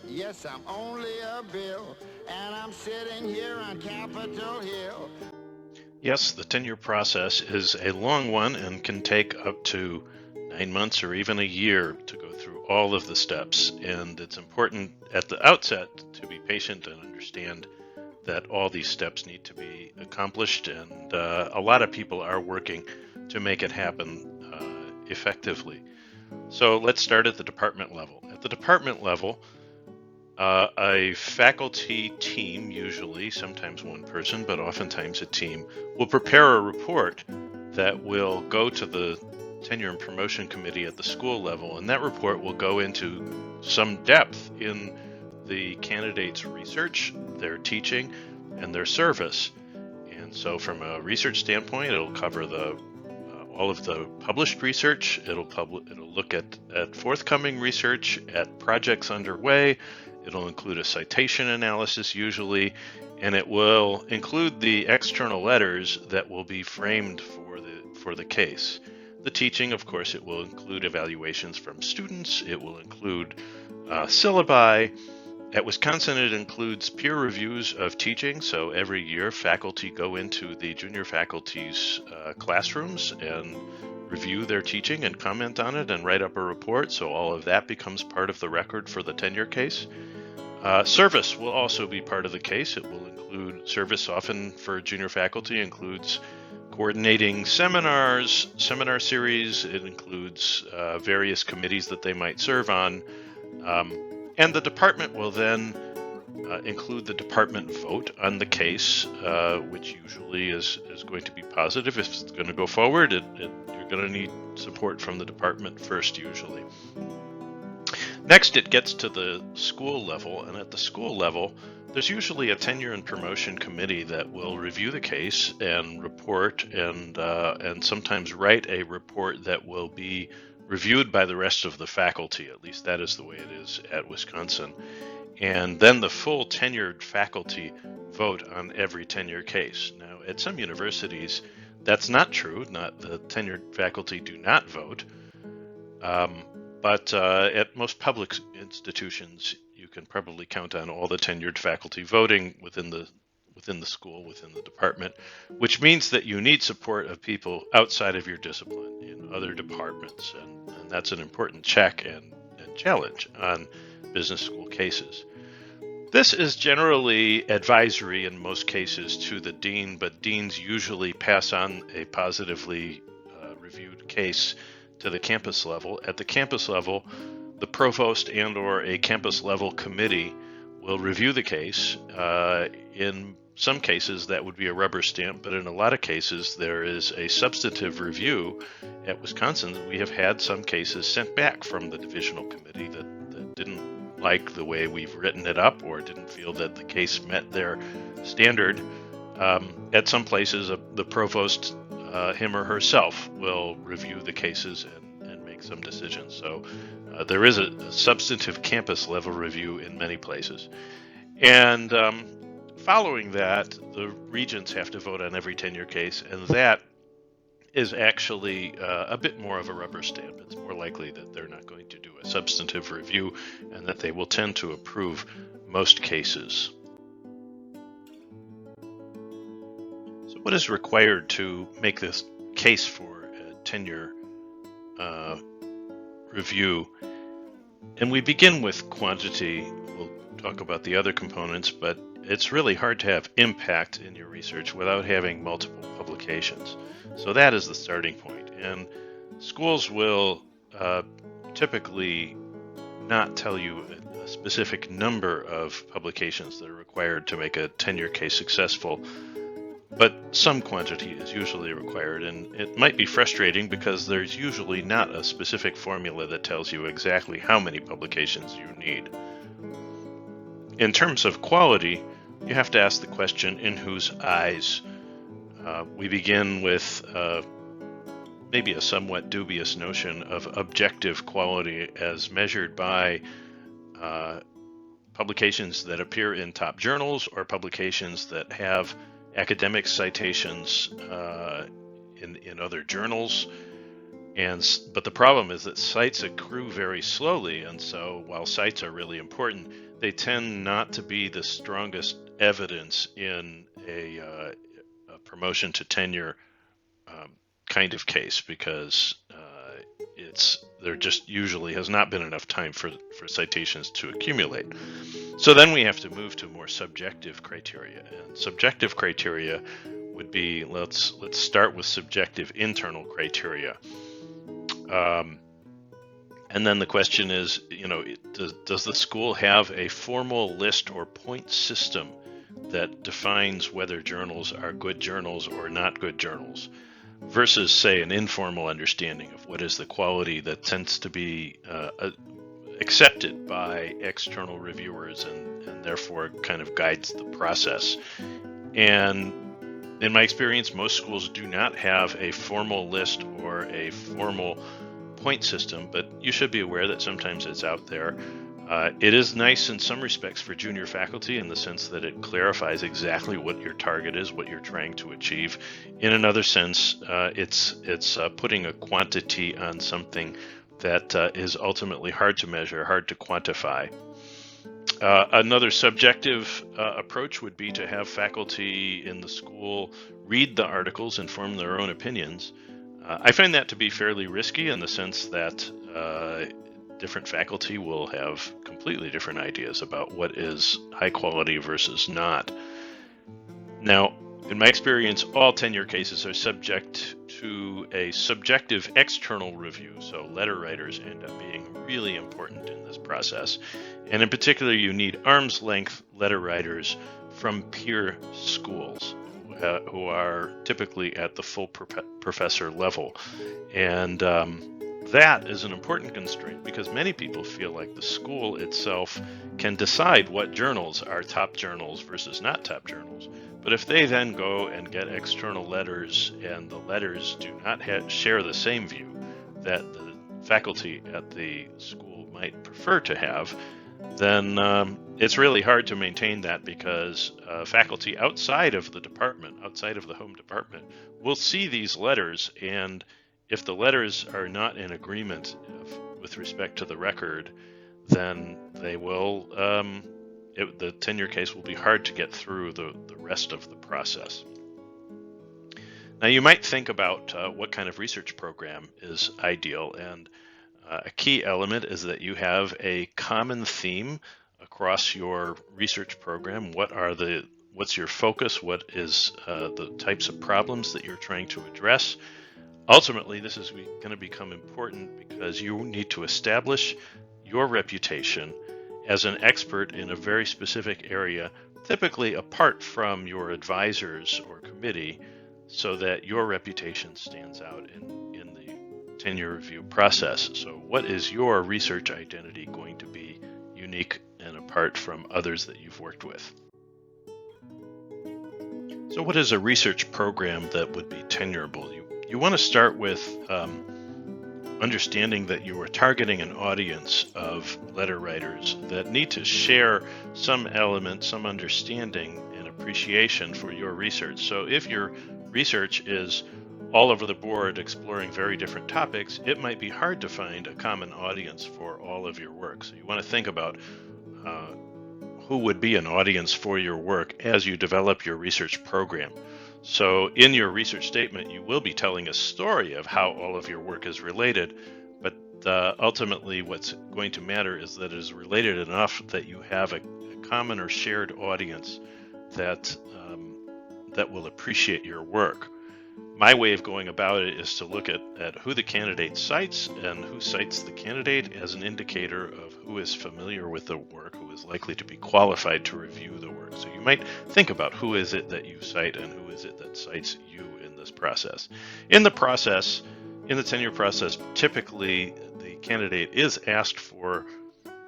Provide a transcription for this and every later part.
Yes, I'm only a bill, and I'm sitting here on Capitol Hill. Yes, the tenure process is a long one and can take up to 9 months or even a year to go through all of the steps. And it's important at the outset to be patient and understand that all these steps need to be accomplished. And a lot of people are working to make it happen effectively. So let's start at the department level. At the department level, a faculty team, usually, sometimes one person, but oftentimes a team, will prepare a report that will go to the tenure and promotion committee at the school level, and that report will go into some depth in the candidate's research, their teaching, and their service. And so, from a research standpoint, it'll cover all of the published research. It'll look at forthcoming research, at projects underway. It'll include a citation analysis usually, and it will include the external letters that will be framed for the case. The teaching, of course, it will include evaluations from students. It will include syllabi. At Wisconsin, it includes peer reviews of teaching. So every year, faculty go into the junior faculty's classrooms and review their teaching and comment on it and write up a report. So all of that becomes part of the record for the tenure case. Service will also be part of the case. It will include service, often for junior faculty, includes coordinating seminars, seminar series. It includes various committees that they might serve on. And the department will then include the department vote on the case, which usually is going to be positive. If it's going to go forward, you're going to need support from the department first, usually. Next, it gets to the school level, and at the school level, there's usually a tenure and promotion committee that will review the case and report, and sometimes write a report that will be reviewed by the rest of the faculty. At least that is the way it is at Wisconsin. And then the full tenured faculty vote on every tenure case. Now, at some universities, that's not true. The tenured faculty do not vote. But at most public institutions, you can probably count on all the tenured faculty voting within the school, within the department, which means that you need support of people outside of your discipline in other departments, and that's an important check and challenge on business school cases. This is generally advisory in most cases to the dean, but deans usually pass on a positively reviewed case to the campus level. At the campus level, the provost and/or a campus level committee will review the case. In some cases, that would be a rubber stamp, but in a lot of cases, there is a substantive review. At Wisconsin, we have had some cases sent back from the divisional committee that didn't like the way we've written it up or didn't feel that the case met their standard. At some places, the provost, him or herself, will review the cases and make some decisions. So there is a substantive campus level review in many places. And following that, the regents have to vote on every tenure case, and that is actually a bit more of a rubber stamp. It's more likely that they're not going to do a substantive review and that they will tend to approve most cases. So what is required to make this case for a tenure review? And we begin with quantity. We'll talk about the other components, but it's really hard to have impact in your research without having multiple publications. So that is the starting point. And schools will typically not tell you a specific number of publications that are required to make a tenure case successful, but some quantity is usually required. And it might be frustrating because there's usually not a specific formula that tells you exactly how many publications you need. In terms of quality, you have to ask the question, in whose eyes? We begin with maybe a somewhat dubious notion of objective quality as measured by publications that appear in top journals or publications that have academic citations in other journals. But the problem is that sites accrue very slowly, and so while sites are really important, they tend not to be the strongest evidence in a promotion to tenure kind of case, because there just usually has not been enough time for citations to accumulate. So then we have to move to more subjective criteria, and subjective criteria would be, let's start with subjective internal criteria. And then the question is, does the school have a formal list or point system that defines whether journals are good journals or not good journals, versus, say, an informal understanding of what is the quality that tends to be accepted by external reviewers and therefore kind of guides the process. And in my experience, most schools do not have a formal list or a formal point system, but you should be aware that sometimes it's out there. It is nice in some respects for junior faculty in the sense that it clarifies exactly what your target is, what you're trying to achieve. In another sense, it's putting a quantity on something that is ultimately hard to measure, hard to quantify. Another subjective approach would be to have faculty in the school read the articles and form their own opinions. I find that to be fairly risky in the sense that different faculty will have completely different ideas about what is high quality versus not. Now, in my experience, all tenure cases are subject to a subjective external review, so letter writers end up being really important in this process. And in particular, you need arm's length letter writers from peer schools who are typically at the full professor level. And that is an important constraint because many people feel like the school itself can decide what journals are top journals versus not top journals. But if they then go and get external letters and the letters do not share the same view that the faculty at the school might prefer to have, then it's really hard to maintain that because faculty outside of the department, outside of the home department, will see these letters, and if the letters are not in agreement with respect to the record, then they will, the tenure case will be hard to get through the rest of the process. Now, you might think about what kind of research program is ideal, and a key element is that you have a common theme across your research program. What's your focus? What is the types of problems that you're trying to address? Ultimately, this is going to become important because you need to establish your reputation as an expert in a very specific area, typically apart from your advisors or committee, so that your reputation stands out in the tenure review process. So what is your research identity going to be unique and apart from others that you've worked with? So what is a research program that would be tenurable? You want to start with understanding that you are targeting an audience of letter writers that need to share some element, some understanding and appreciation for your research. So if your research is all over the board exploring very different topics, it might be hard to find a common audience for all of your work. So you want to think about who would be an audience for your work as you develop your research program. So in your research statement, you will be telling a story of how all of your work is related, but ultimately what's going to matter is that it is related enough that you have a common or shared audience that will appreciate your work. My way of going about it is to look at who the candidate cites and who cites the candidate as an indicator of who is familiar with the work, who is likely to be qualified to review the work. So you might think about who is it that you cite and who is it that cites you in this process. In the process, in the tenure process, typically the candidate is asked for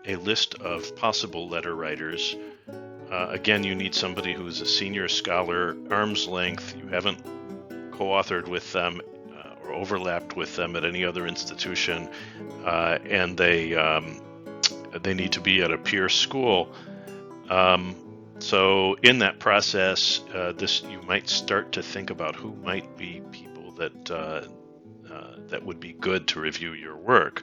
a list of possible letter writers. Again, you need somebody who is a senior scholar, arm's length. You haven't co-authored with them or overlapped with them at any other institution, and they need to be at a peer school. So in that process, you might start to think about who might be people that that would be good to review your work.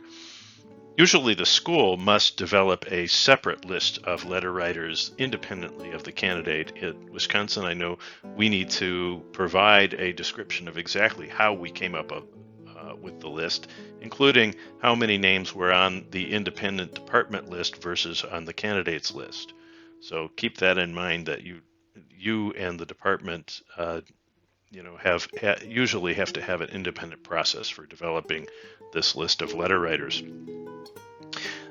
Usually the school must develop a separate list of letter writers independently of the candidate. At Wisconsin, I know we need to provide a description of exactly how we came up with the list, including how many names were on the independent department list versus on the candidates list. So keep that in mind, that you and the department usually have to have an independent process for developing this list of letter writers.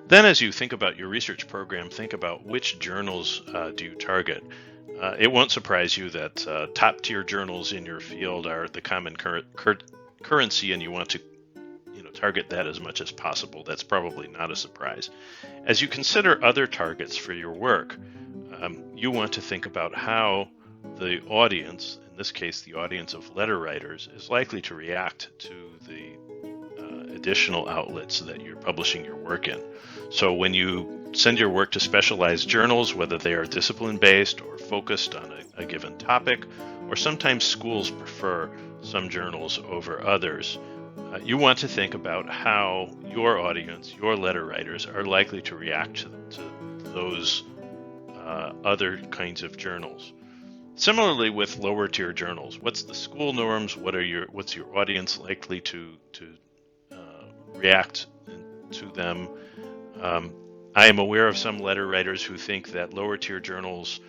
Then as you think about your research program, think about which journals do you target. It won't surprise you that top tier journals in your field are the common currency, and you want to target that as much as possible. That's probably not a surprise. As you consider other targets for your work, you want to think about how the audience, in this case the audience of letter writers, is likely to react to the additional outlets that you're publishing your work in. So when you send your work to specialized journals, whether they are discipline-based or focused on a given topic, or sometimes schools prefer some journals over others, you want to think about how your audience, your letter writers, are likely to react to those other kinds of journals. Similarly with lower tier journals, what's the school norms? What's your audience likely to react to them? I am aware of some letter writers who think that lower tier journals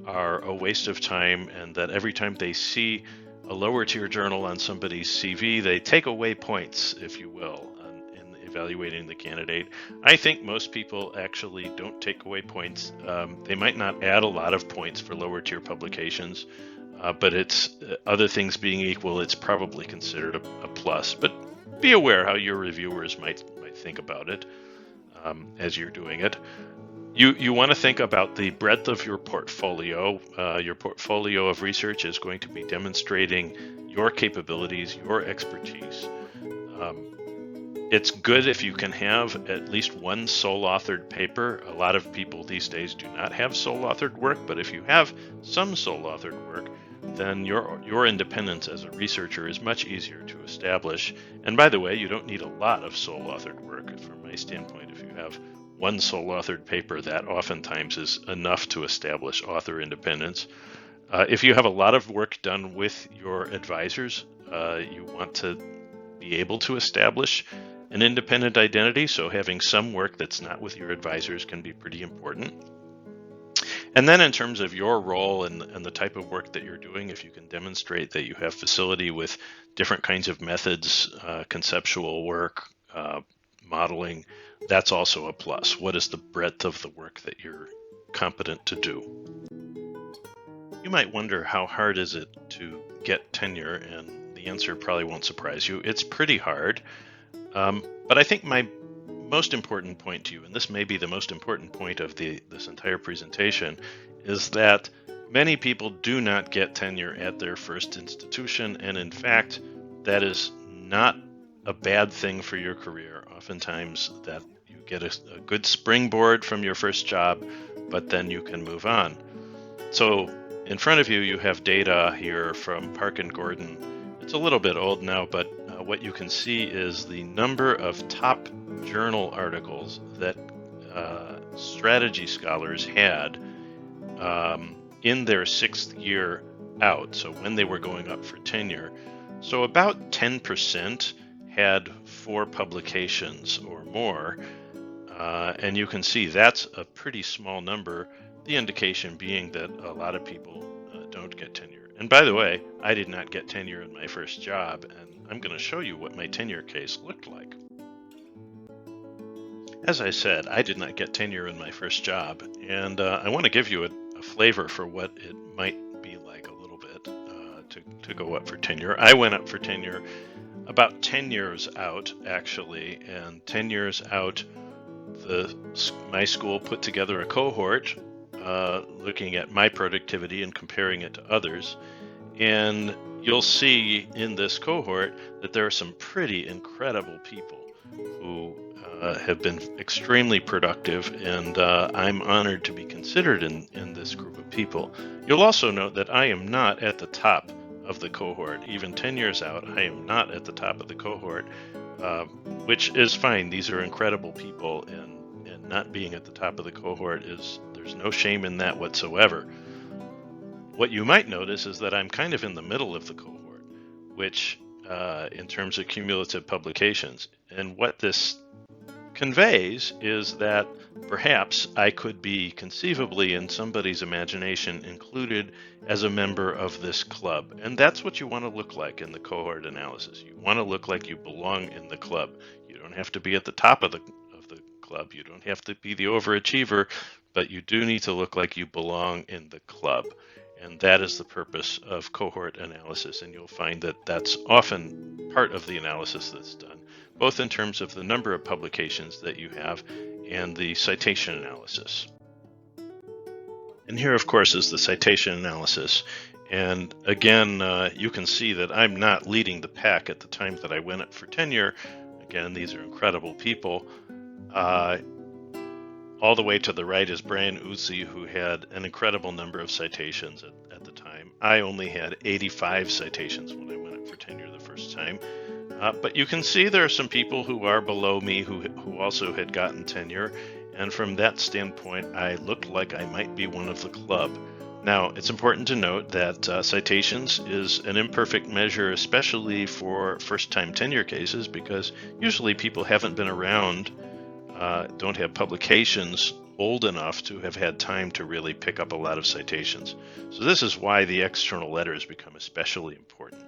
are a waste of time, and that every time they see a lower tier journal on somebody's CV, they take away points, if you will, in evaluating the candidate. I think most people actually don't take away points. They might not add a lot of points for lower tier publications, but it's other things being equal, it's probably considered a plus. But be aware how your reviewers might think about it as you're doing it. You want to think about the breadth of your portfolio. Your portfolio of research is going to be demonstrating your capabilities, your expertise. It's good if you can have at least one sole-authored paper. A lot of people these days do not have sole-authored work, but if you have some sole-authored work, then your independence as a researcher is much easier to establish. And by the way, you don't need a lot of sole-authored work. From my standpoint, if you have one sole-authored paper, that oftentimes is enough to establish author independence. If you have a lot of work done with your advisors, you want to be able to establish an independent identity, so having some work that's not with your advisors can be pretty important. And then in terms of your role and the type of work that you're doing, if you can demonstrate that you have facility with different kinds of methods, conceptual work, modeling, that's also a plus. What is the breadth of the work that you're competent to do? You might wonder, how hard is it to get tenure? And the answer probably won't surprise you. It's pretty hard. But I think my most important point to you, and this may be the most important point of this entire presentation, is that many people do not get tenure at their first institution. And in fact, that is not a bad thing for your career. Oftentimes that you get a good springboard from your first job, but then you can move on. So in front of you, you have data here from Park and Gordon. It's a little bit old now, but what you can see is the number of top journal articles that strategy scholars had in their 6th year out, so when they were going up for tenure. So about 10% had 4 publications or more, and you can see that's a pretty small number, the indication being that a lot of people don't get tenure. And by the way, I did not get tenure in my first job, and I'm going to show you what my tenure case looked like. As I said, I did not get tenure in my first job, and I want to give you a flavor for what it might be like a little bit to go up for tenure. I went up for tenure about 10 years out, actually, and 10 years out, my school put together a cohort looking at my productivity and comparing it to others. And you'll see in this cohort that there are some pretty incredible people who have been extremely productive, and I'm honored to be considered in this group of people. You'll also note that I am not at the top of the cohort. Even 10 years out, I am not at the top of the cohort, which is fine. These are incredible people, and not being at the top of the cohort there's no shame in that whatsoever. What you might notice is that I'm kind of in the middle of the cohort, which in terms of cumulative publications. And what this conveys is that perhaps I could be conceivably in somebody's imagination included as a member of this club. And that's what you want to look like in the cohort analysis. You want to look like you belong in the club. You don't have to be at the top of the club. You don't have to be the overachiever, but you do need to look like you belong in the club. And that is the purpose of cohort analysis. And you'll find that that's often part of the analysis that's done, both in terms of the number of publications that you have and the citation analysis. And here, of course, is the citation analysis. And again, you can see that I'm not leading the pack at the time that I went up for tenure. Again, these are incredible people. All the way to the right is Brian Uzi, who had an incredible number of citations at the time. I only had 85 citations when I went up for tenure the first time. But you can see there are some people who are below me who also had gotten tenure. And from that standpoint, I looked like I might be one of the club. Now, it's important to note that citations is an imperfect measure, especially for first-time tenure cases, because usually people haven't been around, don't have publications old enough to have had time to really pick up a lot of citations. So this is why the external letters become especially important.